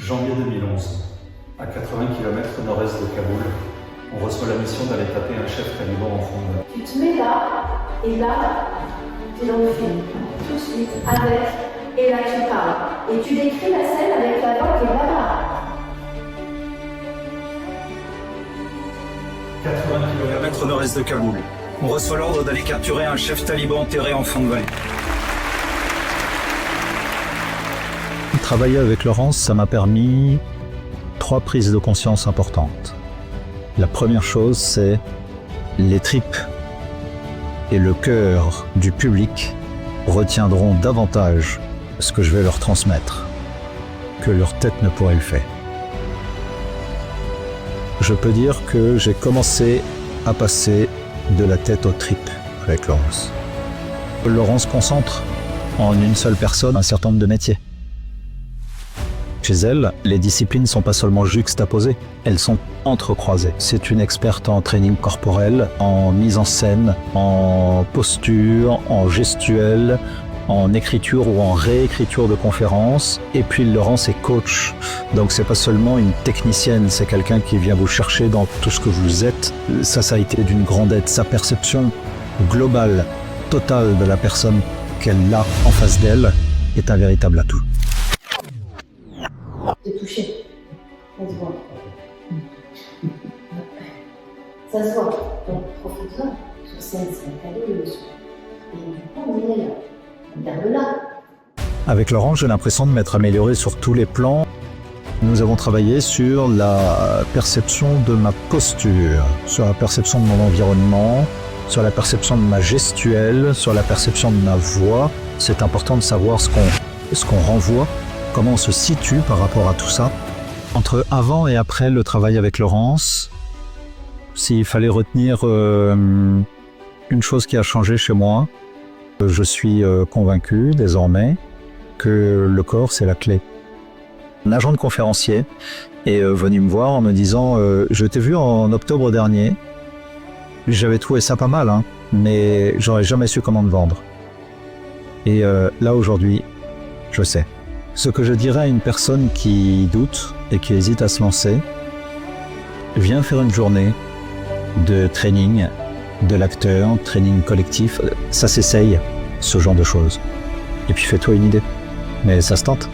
Janvier 2011, à 80 km nord-est de Kaboul, on reçoit la mission d'aller taper un chef taliban en fond de mer. Tu te mets là, et là, tu es dans le film, tout de suite, avec, et là tu parles. Et tu décris la scène avec la voix qui est là. 80 km nord-est de Kaboul, on reçoit l'ordre d'aller capturer un chef taliban enterré en fond de vallée. Travailler avec Laurence, ça m'a permis 3 prises de conscience importantes. La première chose, c'est les tripes et le cœur du public retiendront davantage ce que je vais leur transmettre que leur tête ne pourrait le faire. Je peux dire que j'ai commencé à passer de la tête aux tripes avec Laurence. Laurence concentre en une seule personne un certain nombre de métiers. Chez elle, les disciplines ne sont pas seulement juxtaposées, elles sont entrecroisées. C'est une experte en training corporel, en mise en scène, en posture, en gestuelle, en écriture ou en réécriture de conférences. Et puis Laurence est coach, donc c'est pas seulement une technicienne, c'est quelqu'un qui vient vous chercher dans tout ce que vous êtes. Ça a été d'une grande aide. Sa perception globale, totale de la personne qu'elle a en face d'elle est un véritable atout. T'es touché. Ça se voit. Ça se voit. Donc, profite-en. Sur scène, c'est un cadeau de leçon. Et du coup, on est là. Regarde-la. Avec Laurent, j'ai l'impression de m'être amélioré sur tous les plans. Nous avons travaillé sur la perception de ma posture, sur la perception de mon environnement, sur la perception de ma gestuelle, sur la perception de ma voix. C'est important de savoir ce qu'on renvoie, comment on se situe par rapport à tout ça. Entre avant et après le travail avec Laurence, s'il fallait retenir une chose qui a changé chez moi, je suis convaincu désormais que le corps, c'est la clé. Un agent de conférencier est venu me voir en me disant « Je t'ai vu en octobre dernier, j'avais trouvé ça pas mal, hein, mais j'aurais jamais su comment te vendre. » Et là aujourd'hui, je sais. Ce que je dirais à une personne qui doute et qui hésite à se lancer, viens faire une journée de training de l'acteur, training collectif, ça s'essaye, ce genre de choses. Et puis fais-toi une idée. Mais ça se tente.